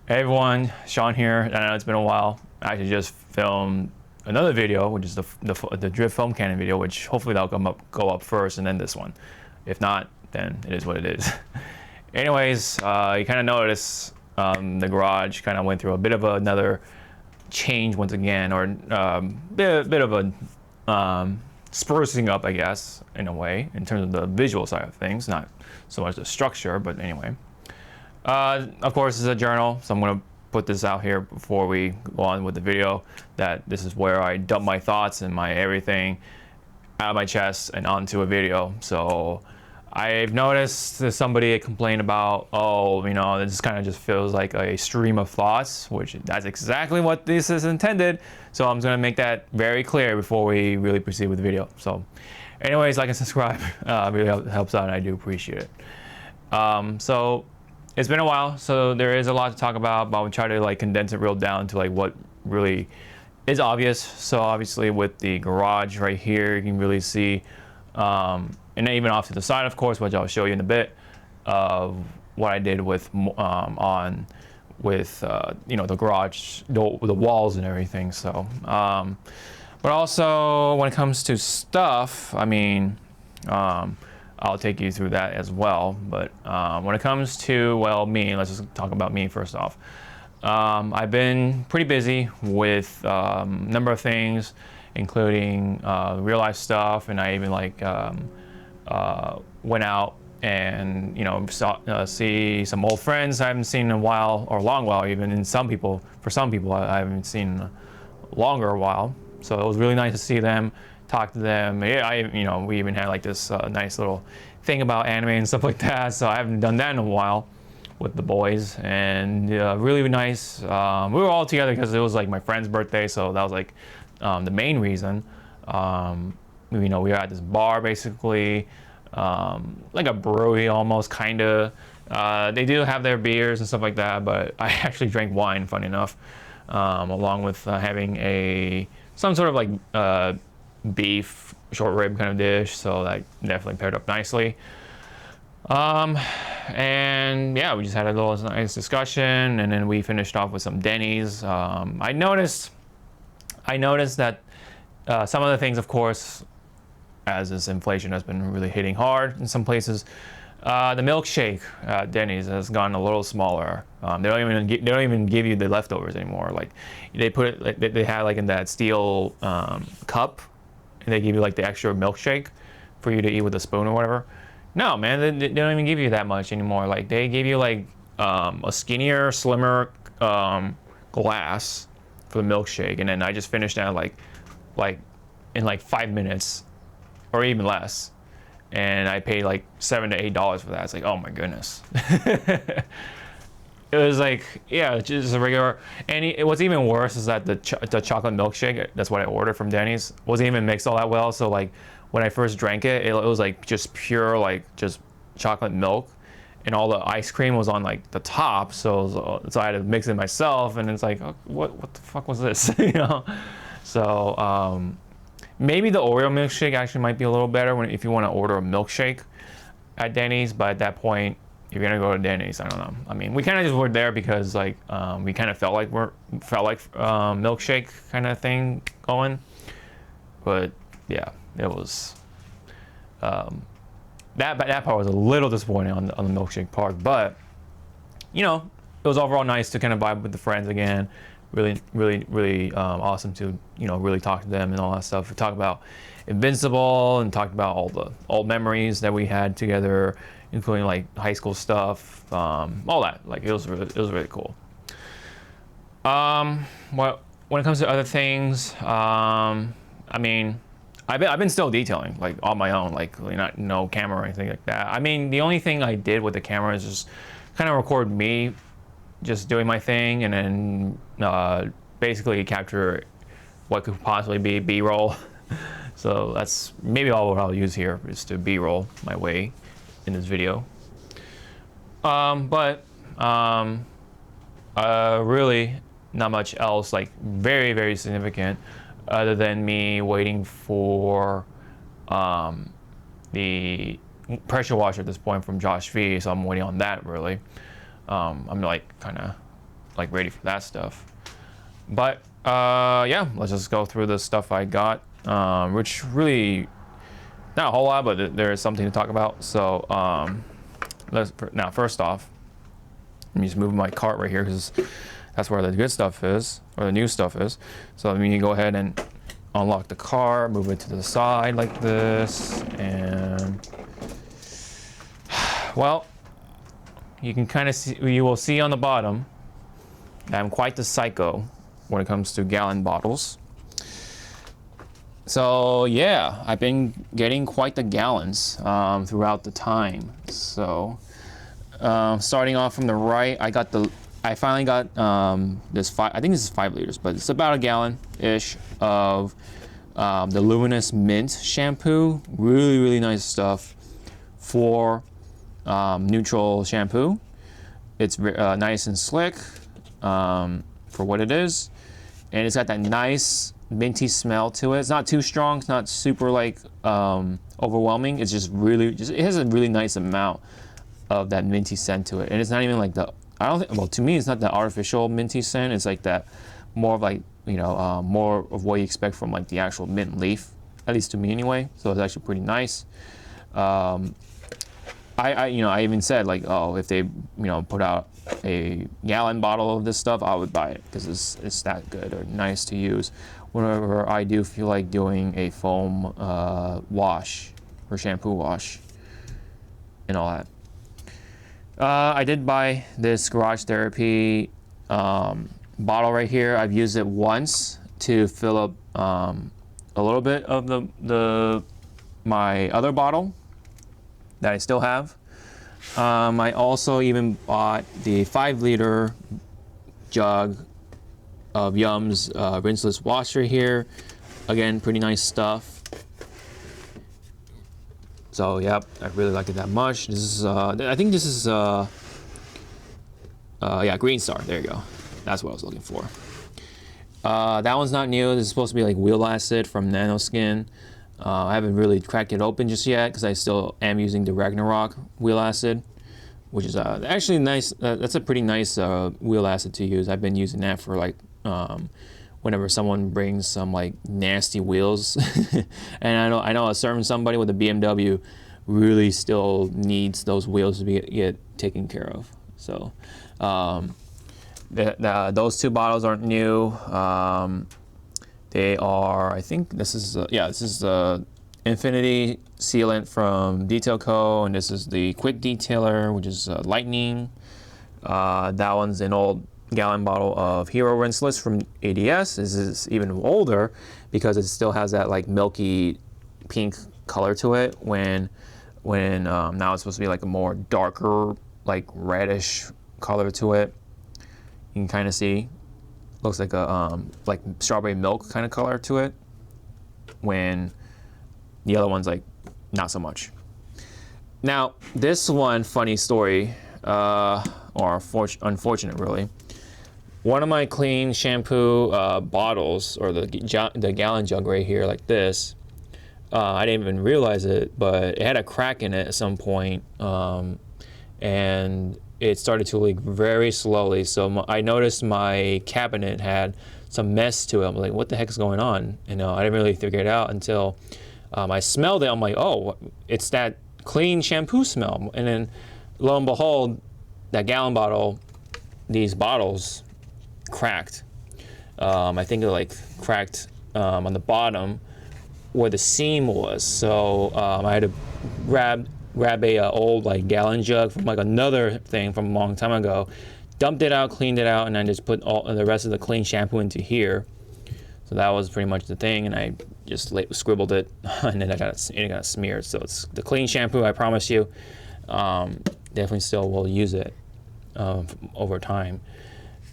Hey everyone, Sean here. I know it's been a while. I actually just filmed another video, which is the drift foam cannon video, which hopefully that'll go up first, and then this one. If not, then it is what it is. Anyways, you kind of notice the garage kind of went through a bit of another change once again, or bit of a sprucing up, I guess, in a way, in terms of the visual side of things, not so much the structure, but anyway. Of course, this is a journal, so I'm going to put this out here before we go on with the video, that this is where I dump my thoughts and my everything out of my chest and onto a video. So I've noticed that somebody complained about, oh, you know, this kind of just feels like a stream of thoughts, which that's exactly what this is intended. So I'm going to make that very clear before we really proceed with the video. So anyways, like and subscribe, really helps out, and I do appreciate it. So it's been a while, so there is a lot to talk about, but I'll try to like condense it real down to like what really is obvious. So obviously with the garage right here, you can really see, and then even off to the side, of course, which I'll show you in a bit, of what I did with you know, the garage, the walls and everything. So, but also when it comes to stuff, I mean, I'll take you through that as well. But when it comes to, well, me, let's just talk about me first off. I've been pretty busy with a number of things, including real life stuff, and I even like went out and, you know, see some old friends I haven't seen in a while, or a long while even. And for some people I haven't seen a longer while. So it was really nice to see them, talk to them. Yeah, you know, we even had like this nice little thing about anime and stuff like that. So I haven't done that in a while with the boys, and really nice. We were all together because it was like my friend's birthday, so that was like the main reason. You know, we were at this bar basically, like a brewery almost, kind of. They do have their beers and stuff like that, but I actually drank wine, funny enough, along with having some sort of like beef short rib kind of dish, so that definitely paired up nicely. And yeah, we just had a little nice discussion, and then we finished off with some Denny's. I noticed that some of the things, of course, as this inflation has been really hitting hard in some places, the milkshake at Denny's has gotten a little smaller. They don't even give you the leftovers anymore. Like they put it, like they had like in that steel cup, and they give you like the extra milkshake for you to eat with a spoon or whatever. No, man, they don't even give you that much anymore. Like they give you like a skinnier, slimmer glass for the milkshake, and then I just finished that like in like 5 minutes, or even less. And I paid like $7 to $8 for that. It's like, oh my goodness. It was like, yeah, just a regular. And what's even worse is that the chocolate milkshake, that's what I ordered from Denny's, wasn't even mixed all that well. So like when I first drank it, it was like just pure, like just chocolate milk, and all the ice cream was on like the top. So I had to mix it myself, and it's like, oh, what the fuck was this? You know? So maybe the Oreo milkshake actually might be a little better if you want to order a milkshake at Denny's, but at that point, you're gonna go to Denny's. I don't know. I mean, we kind of just were there because like we kind of felt like milkshake kind of thing going, but yeah, it was that part was a little disappointing on the milkshake part, but you know, it was overall nice to kind of vibe with the friends again. Really awesome to, you know, really talk to them and all that stuff. We talked about Invincible and talked about all the old memories that we had together, including like high school stuff, all that. Like it was really cool. Well, when it comes to other things, I mean, I've been still detailing like on my own, like no camera or anything like that. I mean, the only thing I did with the camera is just kind of record me just doing my thing, and then basically capture what could possibly be B-roll. So that's maybe all what I'll use here, is to B-roll my way in this video. But really not much else like very significant, other than me waiting for the pressure washer at this point from Josh V. So I'm waiting on that really. I'm like kind of like ready for that stuff. But yeah, let's just go through the stuff I got, which really not a whole lot, but there is something to talk about. So now first off, let me just move my cart right here because that's where the good stuff is, or the new stuff is. So let me go ahead and unlock the car, move it to the side like this, and well, you can kind of see, you will see on the bottom that I'm quite the psycho when it comes to gallon bottles. So yeah, I've been getting quite the gallons throughout the time. So starting off from the right, I finally got this I think this is 5 liters, but it's about a gallon-ish of the Luminous Mint shampoo. Really, really nice stuff for neutral shampoo. It's nice and slick for what it is. And it's got that nice minty smell to it. It's not too strong, it's not super like overwhelming. It's just really, it has a really nice amount of that minty scent to it. And it's not even like I don't think, well, to me, it's not the artificial minty scent. It's like that more of like, more of what you expect from like the actual mint leaf, at least to me anyway. So it's actually pretty nice. I even said like, oh, if they, put out a gallon bottle of this stuff, I would buy it because it's that good or nice to use whenever I do feel like doing a foam wash or shampoo wash and all that. I did buy this Garage Therapy bottle right here. I've used it once to fill up a little bit of my other bottle that I still have. I also even bought the 5-liter jug of Yum's rinseless wash right here. Again, pretty nice stuff. So yep, I really like it that much. This is I think this is yeah, Green Star. There you go. That's what I was looking for. That one's not new. This is supposed to be like wheel acid from Nanoskin. I haven't really cracked it open just yet because I still am using the Ragnarok wheel acid, which is actually nice. That's a pretty nice wheel acid to use. I've been using that for like whenever someone brings some like nasty wheels, and I know a certain somebody with a BMW really still needs those wheels to get taken care of. So those 2 bottles aren't new. They are, I think this is this is the Infinity Sealant from Detail Co, and this is the Quick Detailer, which is Lightning. That one's an old gallon bottle of Hero Rinseless from ADS. This is even older because it still has that like milky pink color to it when now it's supposed to be like a more darker, like reddish color to it. You can kind of see, looks like a like strawberry milk kind of color to it, when the other one's like not so much. Now this one, funny story, or unfortunate really. One of my clean shampoo bottles, or the gallon jug right here like this, I didn't even realize it, but it had a crack in it at some point, and it started to leak very slowly. So I noticed my cabinet had some mess to it. I'm like, what the heck is going on? And I didn't really figure it out until I smelled it. I'm like, oh, it's that clean shampoo smell. And then lo and behold, that gallon bottle, these bottles cracked. I think it like cracked on the bottom where the seam was. So I had to grab a old like gallon jug from like another thing from a long time ago, dumped it out, cleaned it out, and then just put all the rest of the clean shampoo into here. So that was pretty much the thing, and I just scribbled it, and then it got smeared. So it's the clean shampoo, I promise you. Definitely still will use it over time.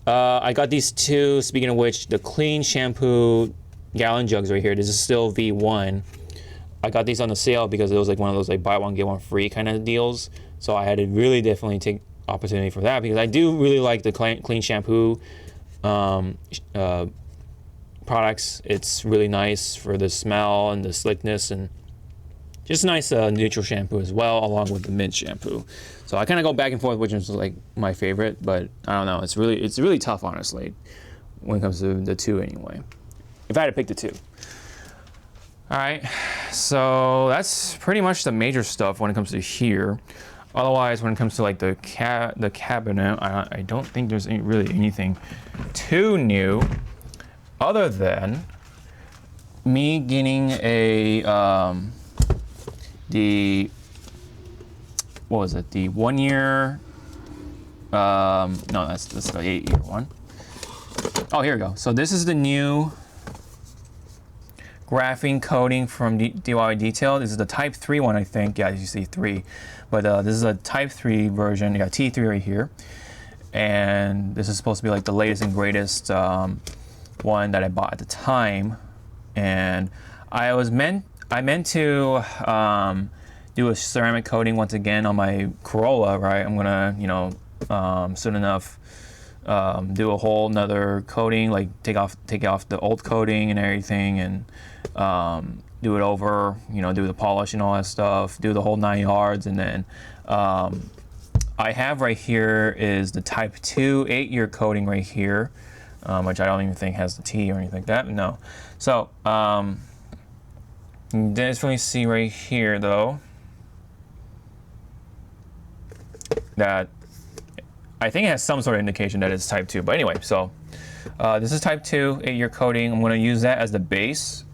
I got these 2, speaking of which, the clean shampoo gallon jugs right here. This is still V1. I got these on the sale because it was like one of those like buy one get one free kind of deals. So I had to really definitely take opportunity for that because I do really like the clean shampoo products. It's really nice for the smell and the slickness, and just nice neutral shampoo as well, along with the mint shampoo. So I kind of go back and forth, which is like my favorite, but I don't know. It's really tough, honestly, when it comes to the two anyway. If I had to pick the two. All right, so that's pretty much the major stuff when it comes to here. Otherwise, when it comes to like the cabinet, I don't think there's really anything too new, other than me getting a what was it? The 1 year. No, that's the 8-year one. Oh, here we go. So this is the new graphene coating from DIY Detail. This is the Type 3 one, I think. Yeah, you see 3. But this is a Type 3 version. You got T3 right here. And this is supposed to be like the latest and greatest one that I bought at the time. And I meant to do a ceramic coating once again on my Corolla, right? I'm gonna, you know, soon enough do a whole nother coating, like take off the old coating and everything, and do it over, you know, do the polish and all that stuff, do the whole 9 yards. And then I have right here is the Type 2 8-year coating right here, which I don't even think has the T or anything like that. No. So you definitely see right here though that I think it has some sort of indication that it's Type 2. But anyway, so this is Type 2 8-year coating. I'm going to use that as the base,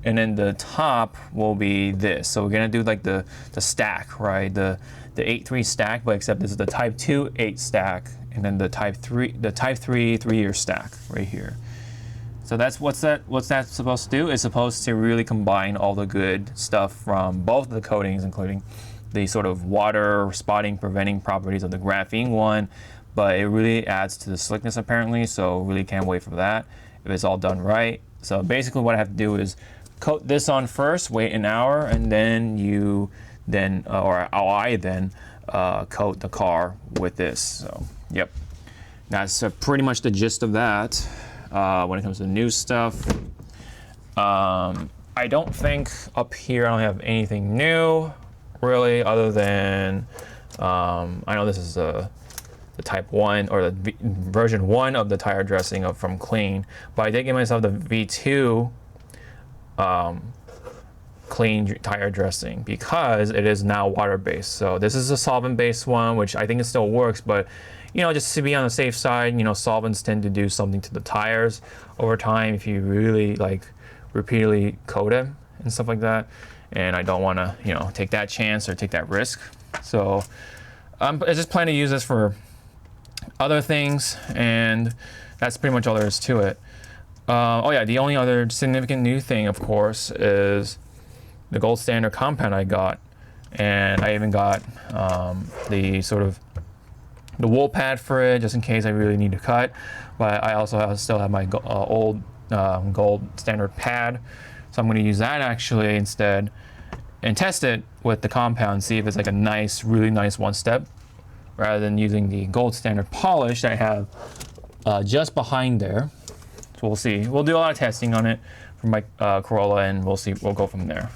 and then the top will be this. So we're going to do like the stack, right? The 8-3 stack, but except this is the Type 2 8 stack, and then the Type 3 3-year stack right here. So that's what's that supposed to do? It's supposed to really combine all the good stuff from both of the coatings, including the sort of water spotting preventing properties of the graphene one, but it really adds to the slickness apparently, so really can't wait for that if it's all done right. So basically what I have to do is coat this on first, wait an hour, and then I coat the car with this. So yep, that's pretty much the gist of that. When it comes to new stuff, I don't think up here I don't have anything new really, other than I know this is the Type 1 or the version 1 of the tire dressing from Clean, but I did give myself the V2 Clean tire dressing because it is now water based. So this is a solvent based one, which I think it still works, but you know, just to be on the safe side, you know, solvents tend to do something to the tires over time if you really like repeatedly coat them and stuff like that. And I don't want to, you know, take that chance or take that risk. So I just plan to use this for other things, and that's pretty much all there is to it. Oh yeah, the only other significant new thing, of course, is the gold standard compound I got, and I even got the sort of the wool pad for it, just in case I really need to cut. But I also still have my old gold standard pad, so I'm going to use that actually instead and test it with the compound, see if it's like a nice, really nice one step, rather than using the gold standard polish that I have just behind there. So we'll see. We'll do a lot of testing on it for my Corolla, and we'll see. We'll go from there.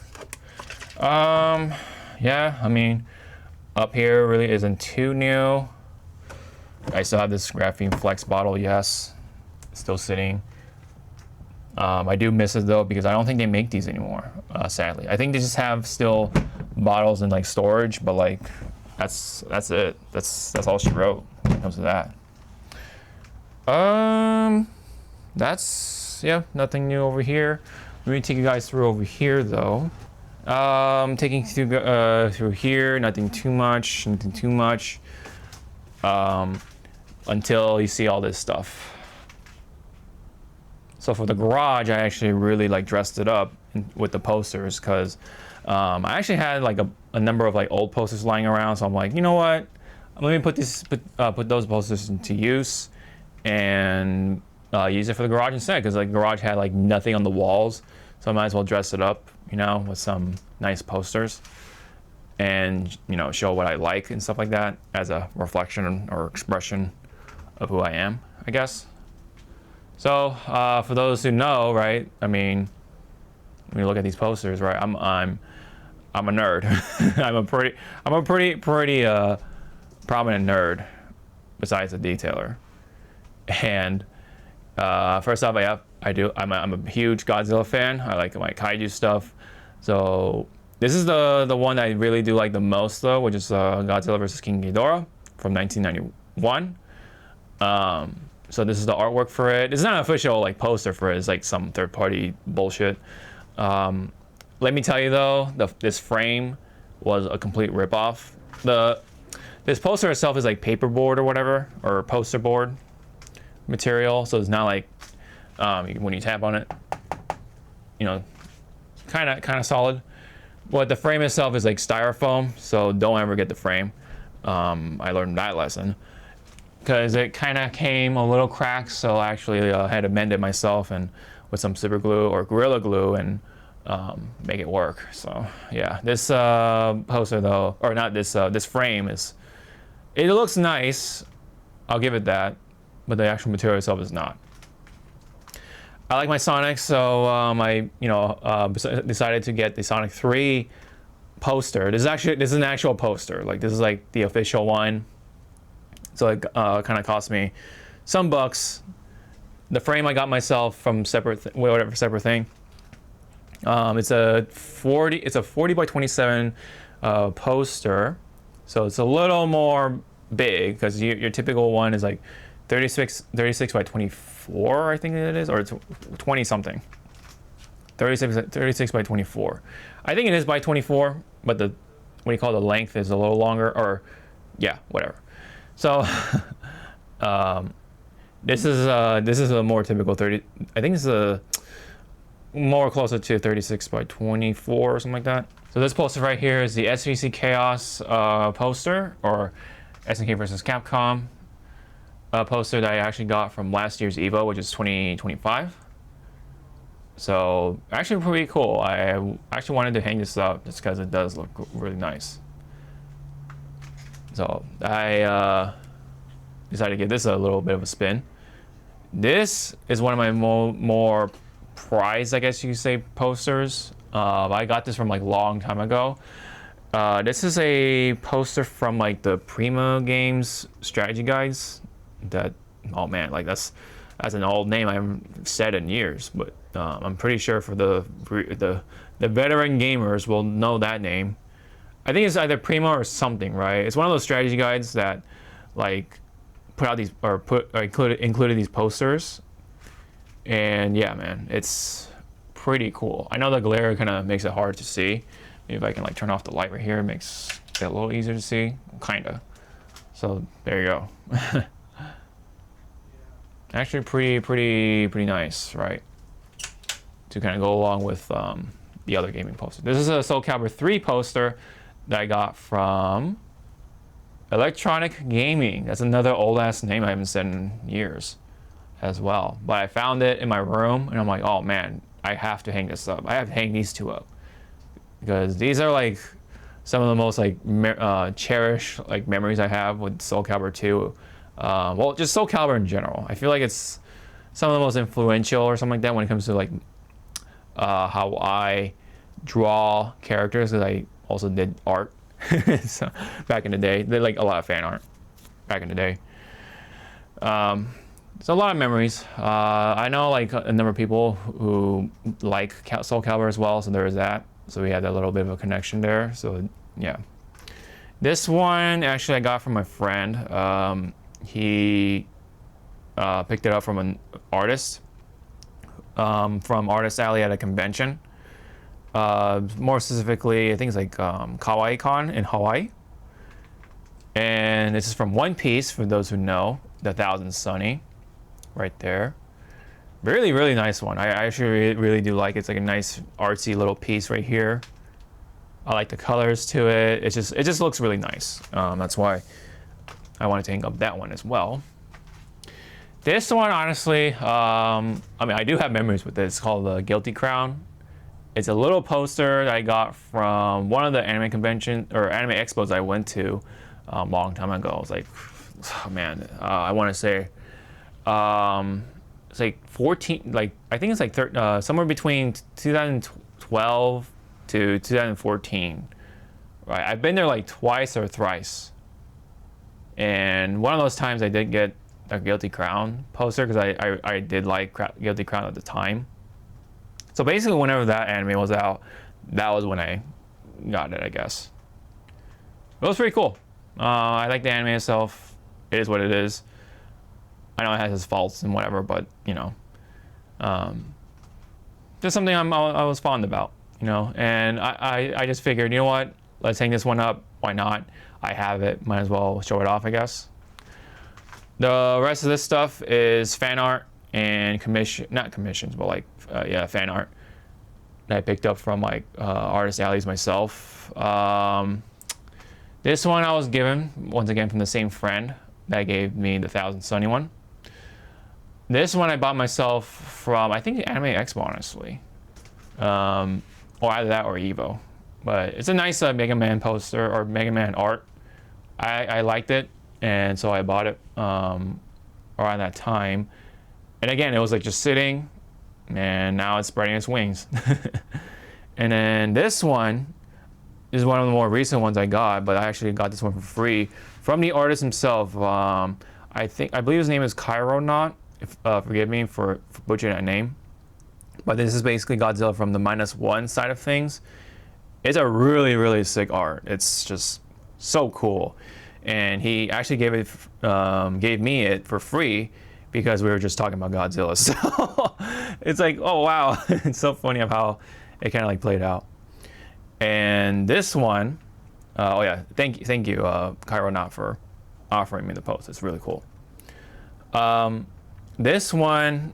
Yeah, I mean, up here really isn't too new. I still have this graphene flex bottle, yes, still sitting. I do miss it though, because I don't think they make these anymore, sadly. I think they just have still bottles in like storage, but like that's it. That's all she wrote when it comes to that. That's, yeah, nothing new over here. Let me take you guys through over here though. Taking through here, nothing too much, until you see all this stuff. So for the garage, I actually really like dressed it up with the posters, because I actually had like a number of like old posters lying around. So I'm like, you know what? Let me put those posters into use and use it for the garage instead, because like the garage had like nothing on the walls. So I might as well dress it up, you know, with some nice posters and, you know, show what I like and stuff like that as a reflection or expression of who I am, I guess. So for those who know, right, I mean, when you look at these posters, right, I'm I'm a nerd. I'm a pretty prominent nerd, besides a detailer. And first off, I'm a huge Godzilla fan. I like my kaiju stuff. So this is the one I really do like the most though, which is Godzilla vs. King Ghidorah from 1991. So this is the artwork for it. It's not an official like poster for it. It's like some third-party bullshit. Let me tell you though, this frame was a complete ripoff. This poster itself is like paperboard or whatever, or poster board material. So it's not like when you tap on it, you know, kind of solid. But the frame itself is like styrofoam, so don't ever get the frame. I learned that lesson because it kind of came a little cracked, so I actually had to mend it myself and with some super glue or Gorilla Glue and make it work. So yeah, this poster though, or not this, this frame it looks nice. I'll give it that, but the actual material itself is not. I like my Sonic, so I decided to get the Sonic 3 poster. This is an actual poster. Like this is like the official one. So it kind of cost me some bucks. The frame I got myself from separate thing. It's a 40 by 27 poster, so it's a little more big because your typical one is like 36 by 24, I think it is, or it's 20 something. 36 by 24. I think it is by 24, but the what do you call the length is a little longer, or yeah, whatever. So this is a more typical 30. I think it's a more closer to 36 by 24 or something like that. So this poster right here is the SVC Chaos poster, or SNK vs. Capcom poster that I actually got from last year's EVO, which is 2025. So actually pretty cool. I actually wanted to hang this up just because it does look really nice. So I decided to give this a little bit of a spin. This is one of my more prized, I guess you could say, posters. I got this from like long time ago. This is a poster from like the Prima Games strategy guides. That, oh man, like that's an old name I haven't said in years, but I'm pretty sure for the veteran gamers will know that name. I think it's either Prima or something, right? It's one of those strategy guides that like put out these or included these posters. And yeah, man, it's pretty cool. I know the glare kind of makes it hard to see. Maybe if I can like turn off the light right here, it makes it a little easier to see, kinda. So there you go. Actually pretty nice, right? To kind of go along with the other gaming poster. This is a Soul Calibur 3 poster that I got from Electronic Gaming. That's another old ass name I haven't said in years as well. But I found it in my room and I'm like, oh man, I have to hang this up. I have to hang these two up because these are like some of the most like cherished like memories I have with Soul Calibur 2. Well, just Soul Calibur in general. I feel like it's some of the most influential or something like that when it comes to like how I draw characters, because I also did art. So back in the day, did like a lot of fan art back in the day. So a lot of memories. I know like a number of people who like Soul Calibur as well, so there is that. So we had a little bit of a connection there. So yeah, this one actually I got from my friend. He picked it up from an artist from Artist Alley at a convention. More specifically, I think it's like Kawaii-Con in Hawaii. And this is from One Piece, for those who know, the Thousand Sunny, right there. Really nice one. I actually really do like it. It's like a nice artsy little piece right here. I like the colors to it. It just looks really nice. That's why I wanted to hang up that one as well. This one, honestly, I mean, I do have memories with it. It's called the Guilty Crown. It's a little poster that I got from one of the anime convention or anime expos I went to a long time ago. I was like, oh man, I want to say it's like 14, like I think it's like somewhere between 2012 to 2014. Right, I've been there like twice or thrice, and one of those times I did get a Guilty Crown poster because I did like Guilty Crown at the time. So basically, whenever that anime was out, that was when I got it, I guess. It was pretty cool. I like the anime itself. It is what it is. I know it has its faults and whatever, but you know, just something I was fond about, you know. And I just figured, you know what? Let's hang this one up. Why not? I have it. Might as well show it off, I guess. The rest of this stuff is fan art and not commissions, but like, yeah, fan art that I picked up from like artist alleys myself. This one I was given, once again, from the same friend that gave me the 1000 Sunny one. This one I bought myself from, I think, Anime Expo, honestly. Or either that or Evo. But it's a nice Mega Man poster, or Mega Man art. I liked it, and so I bought it around that time. And again, it was like just sitting, and now it's spreading its wings. And then this one is one of the more recent ones I got, but I actually got this one for free from the artist himself. I believe his name is Kaironaut. Forgive me for butchering that name. But this is basically Godzilla from the -1 side of things. It's a really, really sick art. It's just so cool. And he actually gave me it for free because we were just talking about Godzilla. So it's like, oh wow, it's so funny of how it kind of like played out. And this one, oh yeah, thank you, Kaironaut, for offering me the post. It's really cool. This one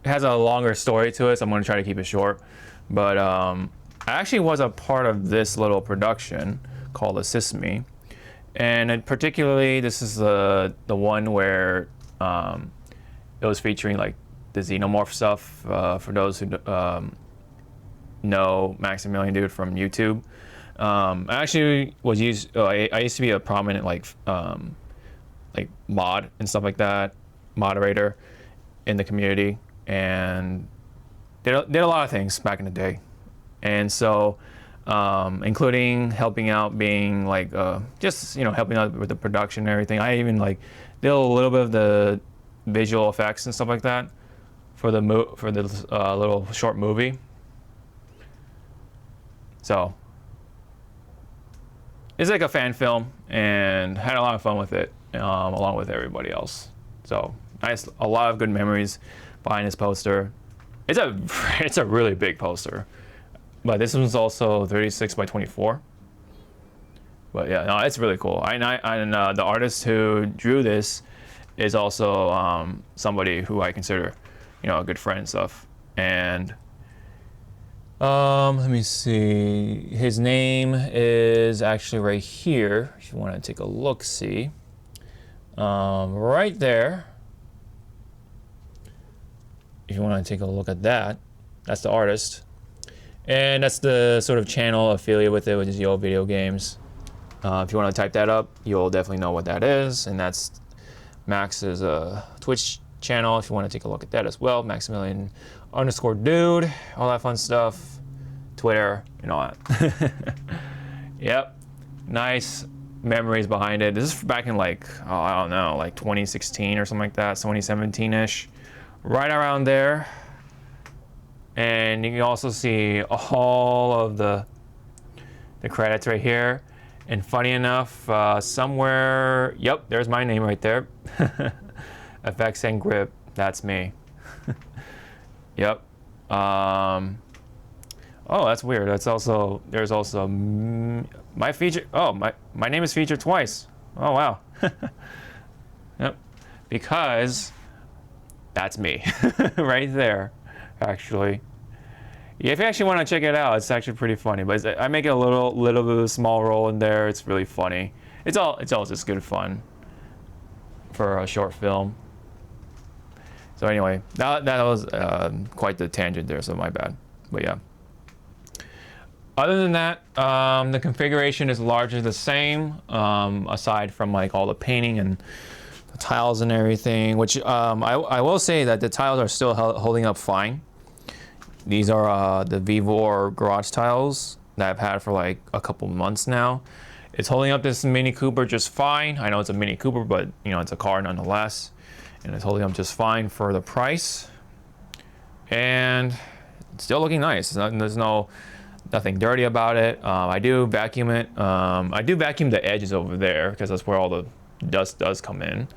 has a longer story to it, so I'm going to try to keep it short. But I actually was a part of this little production called Assist Me. And particularly, this is the one where it was featuring like the Xenomorph stuff, for those who know Maximilian Dude from YouTube. I actually was I used to be a prominent like mod and stuff like that, moderator in the community, and did a lot of things back in the day. And so including helping out, being like just, you know, helping out with the production and everything. I even like did a little bit of the visual effects and stuff like that for the little short movie. So it's like a fan film, and had a lot of fun with it, along with everybody else. So a lot of good memories behind this poster. It's a really big poster, but this one's also 36 by 24. But yeah, no, it's really cool. And the artist who drew this is also somebody who I consider, you know, a good friend and stuff. And let me see. His name is actually right here. If you want to take a look, see. Right there. If you want to take a look at that, that's the artist. And that's the sort of channel affiliate with it, which is Yo Video Games. If you want to type that up, you'll definitely know what that is. And that's Max's Twitch channel, if you want to take a look at that as well. Maximilian_dude, all that fun stuff. Twitter, and all that. Yep. Nice memories behind it. This is back in like, oh, I don't know, like 2016 or something like that, 2017-ish. Right around there. And you can also see all of the credits right here. And funny enough, somewhere, yep, there's my name right there. FX and Grip, that's me. Yep. Oh, that's weird. That's also, there's also my feature. Oh, my name is featured twice. Oh, wow. Yep. Because that's me right there, actually. Yeah, if you actually want to check it out, it's actually pretty funny. But I make a little bit of a small role in there. It's really funny. It's all just good fun for a short film. So anyway, that was quite the tangent there, so my bad. But yeah. Other than that, the configuration is largely the same, aside from like all the painting and the tiles and everything, which I will say that the tiles are still holding up fine. These are the Vivor garage tiles that I've had for like a couple months now. It's holding up this Mini Cooper just fine. I know it's a Mini Cooper, but you know, it's a car nonetheless. And it's holding up just fine for the price. And it's still looking nice. There's nothing dirty about it. I do vacuum it. I do vacuum the edges over there because that's where all the dust does come in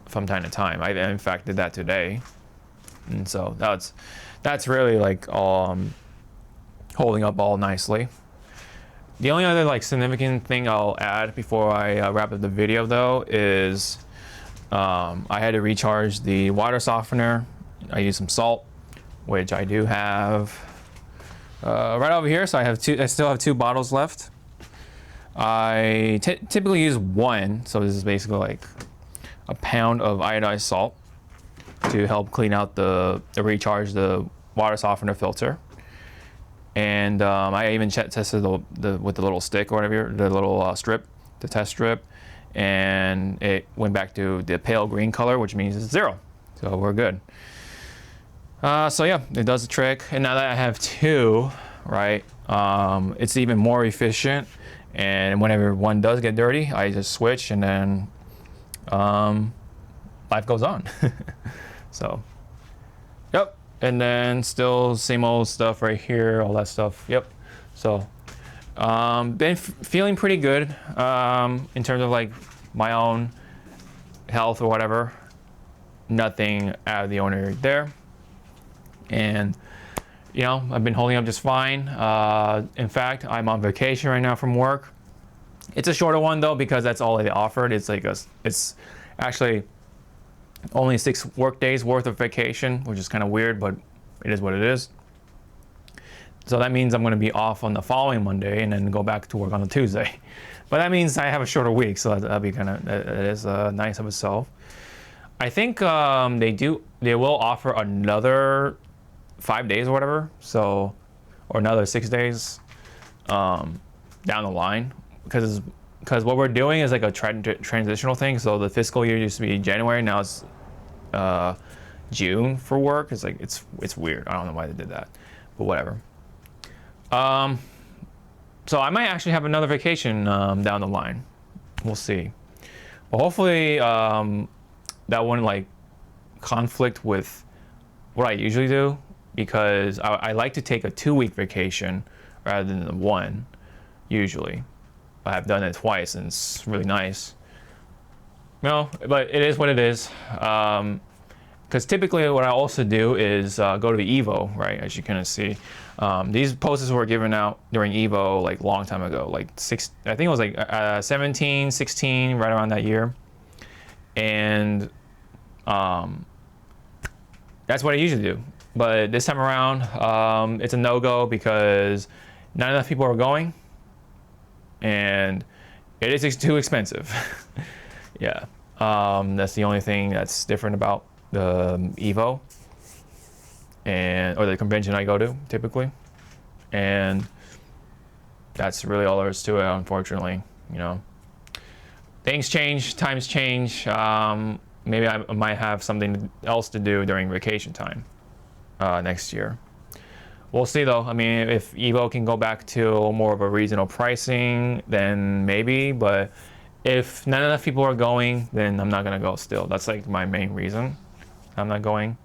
from time to time. I in fact did that today. And so that's really like holding up all nicely. The only other like significant thing I'll add before I wrap up the video though is I had to recharge the water softener. I used some salt, which I do have right over here. So I still have 2 bottles left. I typically use 1, so this is basically like a pound of iodized salt to help clean out recharge the water softener filter. And I even tested with the little stick or whatever, the little strip, the test strip, and it went back to the pale green color, which means it's 0. So we're good. So yeah, it does the trick. And now that I have 2, right, it's even more efficient. And whenever one does get dirty, I just switch, and then life goes on. So, yep. And then still same old stuff right here, all that stuff. Yep. So, been feeling pretty good in terms of like my own health or whatever. Nothing out of the ordinary there. And you know, I've been holding up just fine. In fact, I'm on vacation right now from work. It's a shorter one though, because that's all they offered. It's like it's actually only 6 work days worth of vacation, which is kind of weird, but it is what it is. So that means I'm going to be off on the following Monday and then go back to work on the Tuesday. But that means I have a shorter week, so that'll be kind of, it is nice of itself. I think they will offer another 5 days or whatever, so, or another 6 days down the line, because what we're doing is like a transitional thing. So the fiscal year used to be January, now it's June for work. It's like it's weird. I don't know why they did that, but whatever. So I might actually have another vacation down the line. We'll see. Well, hopefully that wouldn't like conflict with what I usually do, because I like to take a 2-week vacation rather than the 1 usually. I've done it twice and it's really nice. No, but it is what it is. Because typically what I also do is go to Evo, right? As you can see, these posters were given out during Evo like a long time ago, like I think it was like 17, 16, right around that year. And that's what I usually do. But this time around, it's a no-go because not enough people are going, and it is too expensive. Yeah, that's the only thing that's different about the Evo or the convention I go to typically, and that's really all there is to it. Unfortunately, you know, things change, times change. Maybe I might have something else to do during vacation time next year. We'll see though. I mean, if Evo can go back to more of a reasonable pricing, then maybe. But if not enough people are going, then I'm not gonna go still. That's like my main reason I'm not going.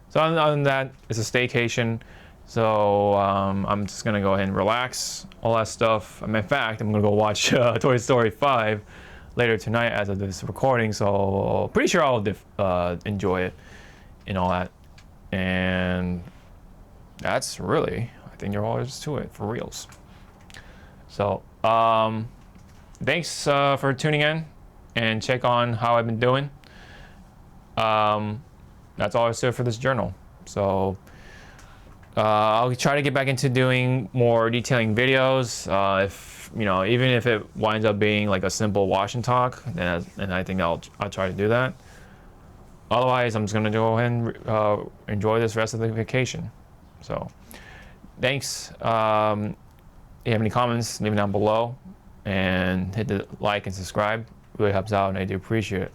So other than that, it's a staycation. So I'm just gonna go ahead and relax, all that stuff. In fact, I'm gonna go watch Toy Story 5 later tonight as of this recording. So pretty sure I'll enjoy it and all that. And that's really, I think, all there is to it for reals. So thanks for tuning in and check on how I've been doing. That's all I said for this journal. So I'll try to get back into doing more detailing videos. If you know, even if it winds up being like a simple wash and talk, then I think I'll try to do that. Otherwise, I'm just gonna go ahead and enjoy this rest of the vacation. So, thanks. If you have any comments, leave them down below, and hit the like and subscribe. It really helps out, and I do appreciate it.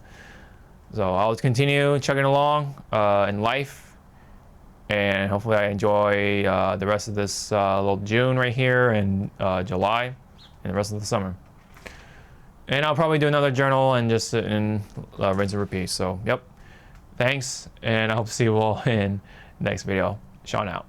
So I'll continue chugging along in life, And hopefully I enjoy the rest of this little June right here, and July, and the rest of the summer. And I'll probably do another journal and just sit and rinse and repeat. So, yep. Thanks, and I hope to see you all in the next video. Sean out.